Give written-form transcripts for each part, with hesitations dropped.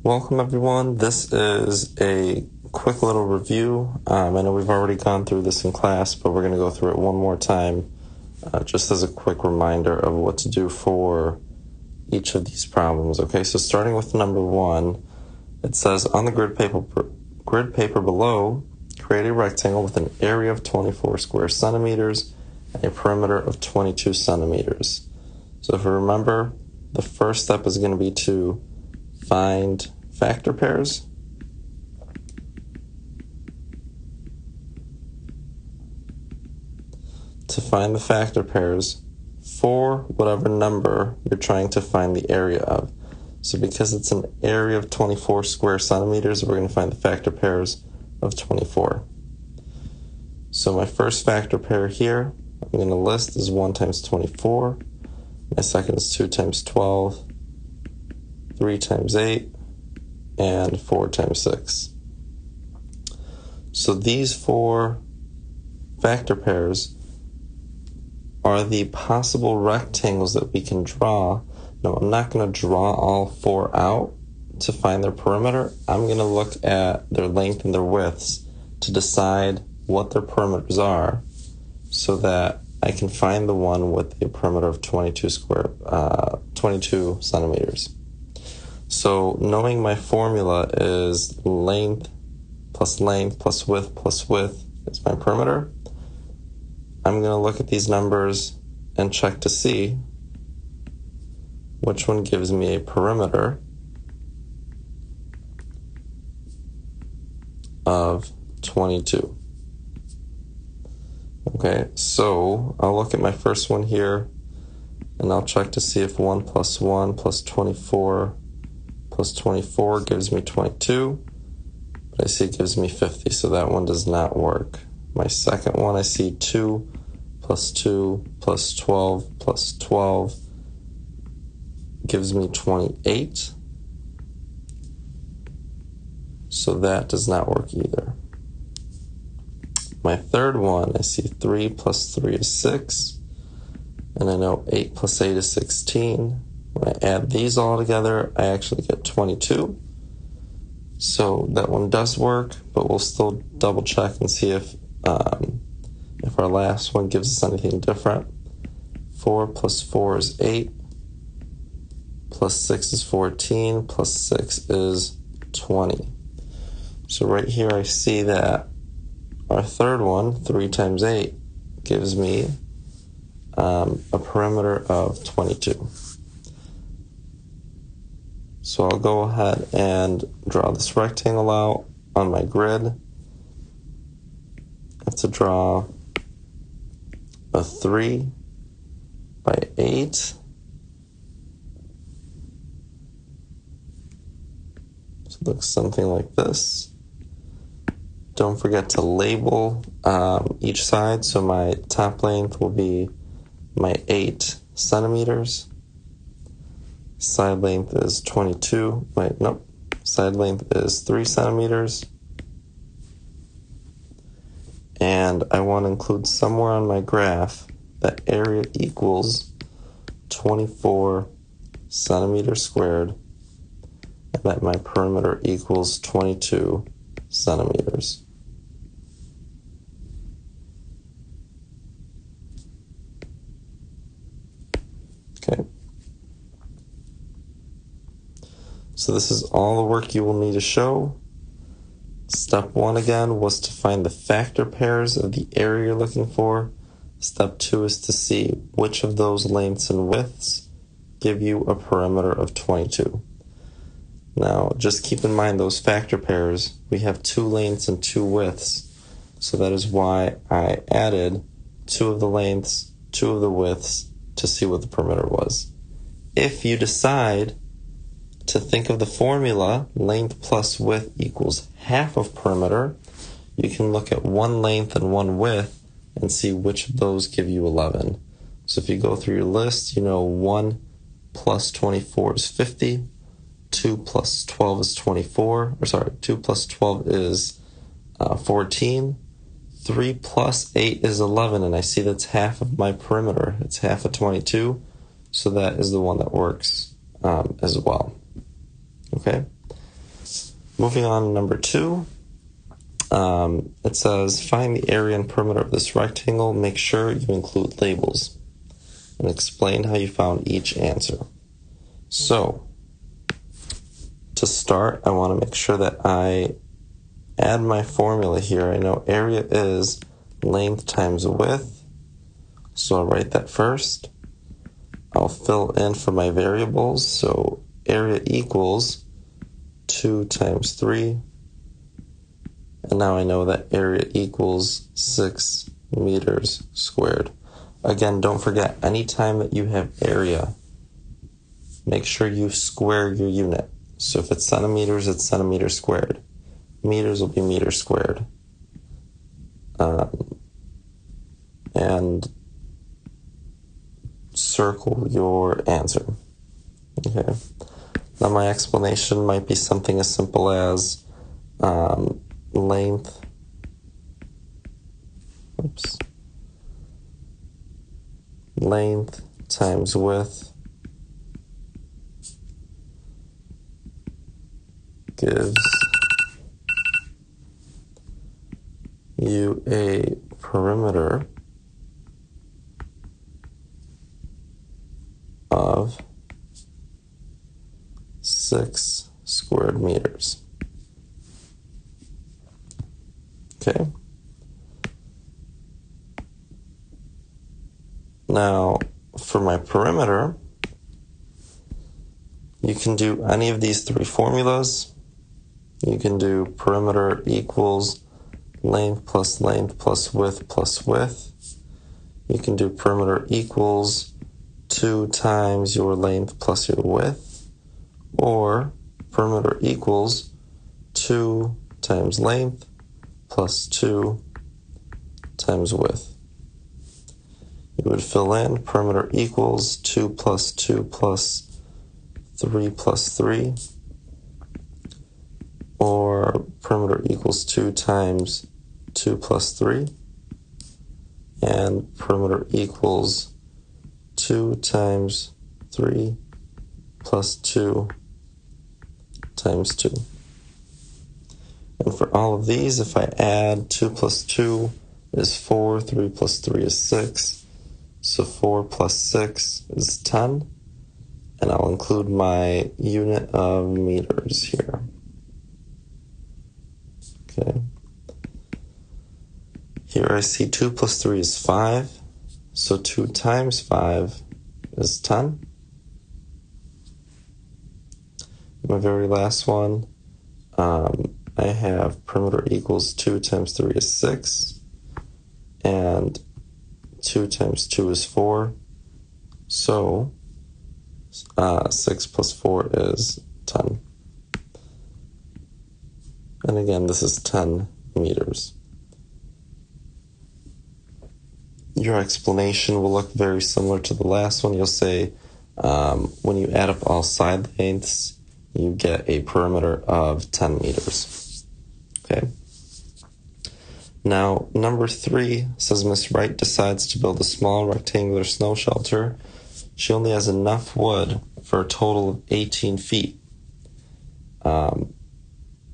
Welcome everyone. This is a quick little review. I know we've already gone through this in class, but we're going to go through it one more time just as a quick reminder of what to do for each of these problems. Okay, so starting with number 1, it says on the grid paper below, create a rectangle with an area of 24 square centimeters and a perimeter of 22 centimeters. So if you remember, the first step is going to be to find factor pairs. To find the factor pairs for whatever number you're trying to find the area of. So because it's an area of 24 square centimeters, we're going to find the factor pairs of 24. So my first factor pair here, I'm going to list is 1 times 24. My second is 2 times 12. 3 times 8, and 4 times 6. So these 4 factor pairs are the possible rectangles that we can draw. Now, I'm not going to draw all 4 out to find their perimeter. I'm going to look at their length and their widths to decide what their perimeters are so that I can find the one with a perimeter of 22 centimeters. So knowing my formula is length plus width is my perimeter, I'm going to look at these numbers and check to see which one gives me a perimeter of 22. Okay, so I'll look at my first one here and I'll check to see if 1 plus 1 plus 24 plus 24 gives me 22, but I see it gives me 50, so that one does not work. My second one, I see 2 plus 2 plus 12 plus 12 gives me 28, so that does not work either. My third one, I see 3 plus 3 is 6, and I know 8 plus 8 is 16. When I add these all together, I actually get 22. So that one does work, but we'll still double check and see if our last one gives us anything different. 4 plus 4 is 8, plus 6 is 14, plus 6 is 20. So right here I see that our third one, 3 times 8, gives me a perimeter of 22. So I'll go ahead and draw this rectangle out on my grid. I have to draw a 3 by 8. So it looks something like this. Don't forget to label each side. So my top length will be my 8 centimeters. Side length is 22. Side length is 3 centimeters. And I want to include somewhere on my graph that area equals 24 centimeters squared, and that my perimeter equals 22 centimeters. Okay. So this is all the work you will need to show. Step 1 again was to find the factor pairs of the area you're looking for. Step 2 is to see which of those lengths and widths give you a perimeter of 22. Now, just keep in mind those factor pairs, we have 2 lengths and 2 widths. So that is why I added 2 of the lengths, 2 of the widths to see what the perimeter was. If you decide to think of the formula, length plus width equals half of perimeter, you can look at 1 length and 1 width and see which of those give you 11. So if you go through your list, you know 1 plus 24 is 50, 2 plus 12 is 2 plus 12 is 14, 3 plus 8 is 11, and I see that's half of my perimeter. It's half of 22, so that is the one that works as well. Okay, Moving on to number 2. It says, find the area and perimeter of this rectangle. Make sure you include labels. And explain how you found each answer. So, to start, I want to make sure that I add my formula here. I know area is length times width, so I'll write that first. I'll fill in for my variables, so area equals 2 times 3. And now I know that area equals 6 meters squared. Again, don't forget, anytime that you have area, make sure you square your unit. So if it's centimeters, it's centimeters squared. Meters will be meters squared. And circle your answer. Okay. Now my explanation might be something as simple as length. Length times width gives you a perimeter of 6 squared meters. Okay. Now, for my perimeter, you can do any of these 3 formulas. You can do perimeter equals length plus width plus width. You can do perimeter equals 2 times your length plus your width. Or perimeter equals 2 times length plus 2 times width. You would fill in perimeter equals 2 plus 2 plus 3 plus 3, or perimeter equals 2 times 2 plus 3, and perimeter equals 2 times 3 plus 2 times 2. And for all of these, if I add 2 plus 2 is 4, 3 plus 3 is 6, so 4 plus 6 is 10, and I'll include my unit of meters here. Okay. Here I see 2 plus 3 is 5, so 2 times 5 is 10. My very last one, I have perimeter equals 2 times 3 is 6, and 2 times 2 is 4, so 6 plus 4 is 10. And again, this is 10 meters. Your explanation will look very similar to the last one. You'll say when you add up all side lengths, you get a perimeter of 10 meters. Okay. Now, number 3 says Miss Wright decides to build a small rectangular snow shelter. She only has enough wood for a total of 18 feet.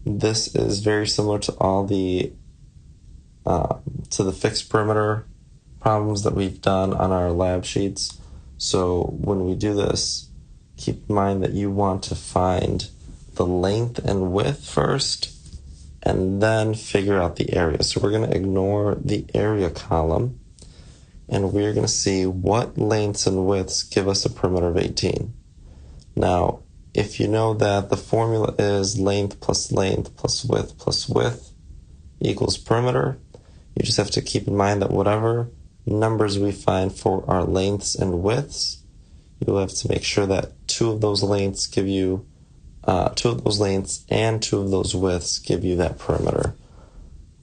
This is very similar to all the fixed perimeter problems that we've done on our lab sheets. So when we do this, keep in mind that you want to find the length and width first, and then figure out the area. So we're going to ignore the area column, and we're going to see what lengths and widths give us a perimeter of 18. Now, if you know that the formula is length plus width equals perimeter, you just have to keep in mind that whatever numbers we find for our lengths and widths, you'll have to make sure that 2 of those lengths give you 2 of those lengths and 2 of those widths give you that perimeter.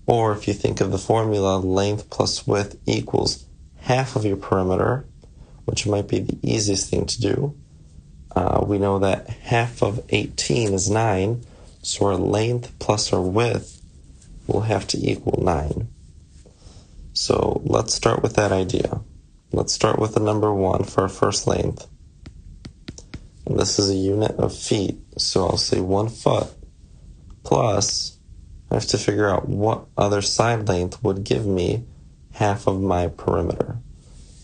Or if you think of the formula, length plus width equals half of your perimeter, which might be the easiest thing to do. We know that half of 18 is 9, so our length plus our width will have to equal 9. So let's start with that idea. Let's start with the number 1 for our first length. And this is a unit of feet, so I'll say 1 foot plus I have to figure out what other side length would give me half of my perimeter.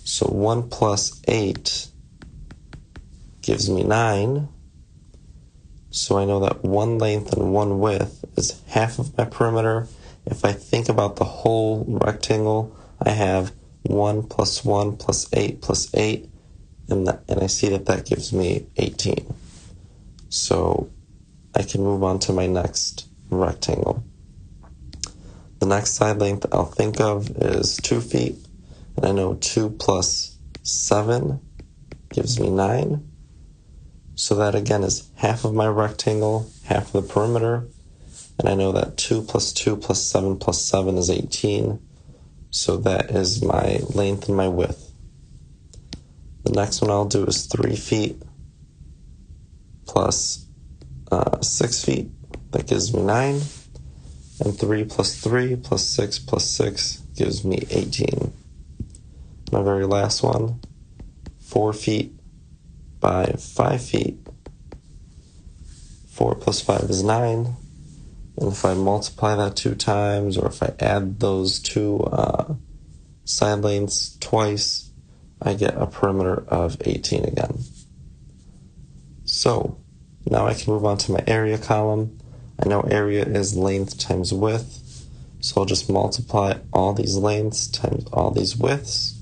So 1 plus 8 gives me 9. So I know that 1 length and 1 width is half of my perimeter. If I think about the whole rectangle, I have 1 plus 1 plus 8 plus 8, and I see that gives me 18. So I can move on to my next rectangle. The next side length I'll think of is 2 feet, and I know 2 plus 7 gives me 9. So that again is half of my rectangle, half of the perimeter, and I know that 2 plus 2 plus 7 plus 7 is 18. So that is my length and my width. The next one I'll do is 3 feet plus 6 feet. That gives me 9. And 3 plus 3 plus 6 plus 6 gives me 18. My very last one, 4 feet by 5 feet. 4 plus 5 is 9. And if I multiply that 2 times, or if I add those two side lengths twice, I get a perimeter of 18 again. So now I can move on to my area column. I know area is length times width, so I'll just multiply all these lengths times all these widths.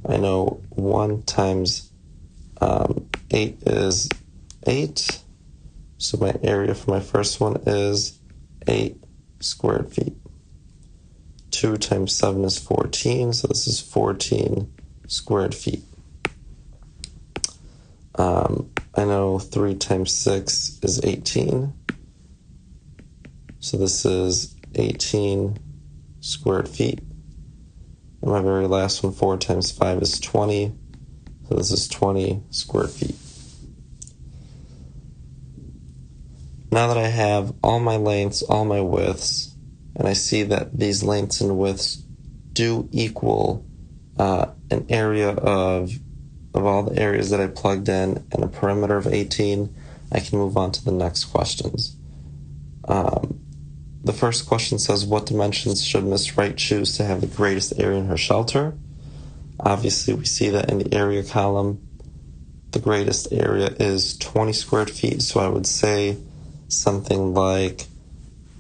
I know 1 times 8 is 8, so my area for my first one is 8 squared feet. 2 times 7 is 14, so this is 14 squared feet. I know 3 times 6 is 18, so this is 18 squared feet. And my very last one, 4 times 5 is 20, so this is 20 squared feet. Now that I have all my lengths, all my widths, and I see that these lengths and widths do equal an area of all the areas that I plugged in and a perimeter of 18, I can move on to the next questions. The first question says, what dimensions should Miss Wright choose to have the greatest area in her shelter? Obviously, we see that in the area column, the greatest area is 20 squared feet, so I would say something like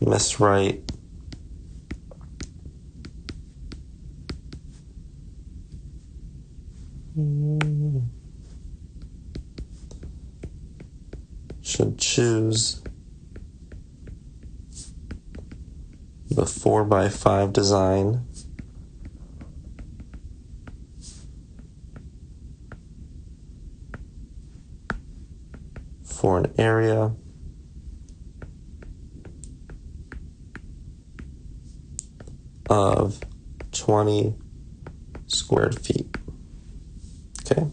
Miss Wright should choose the 4x5 design for an area of 20 squared feet. Okay.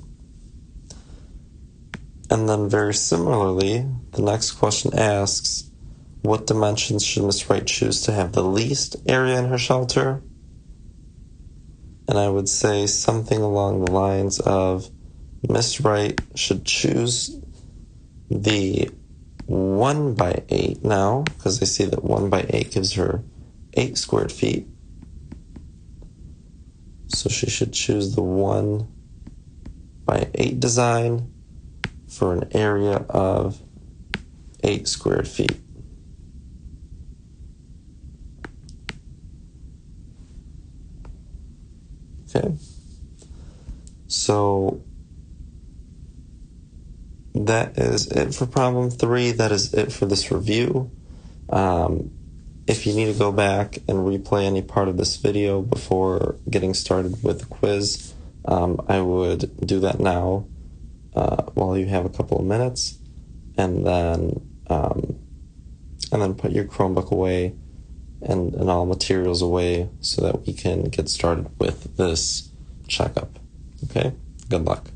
And then very similarly, the next question asks, what dimensions should Miss Wright choose to have the least area in her shelter? And I would say something along the lines of Miss Wright should choose the 1x8 now, because I see that 1x8 gives her 8 squared feet. So she should choose the 1x8 design for an area of 8 squared feet. Okay. So that is it for problem 3. That is it for this review. If you need to go back and replay any part of this video before getting started with the quiz, I would do that now while you have a couple of minutes, and then put your Chromebook away and all materials away so that we can get started with this checkup. Okay? Good luck.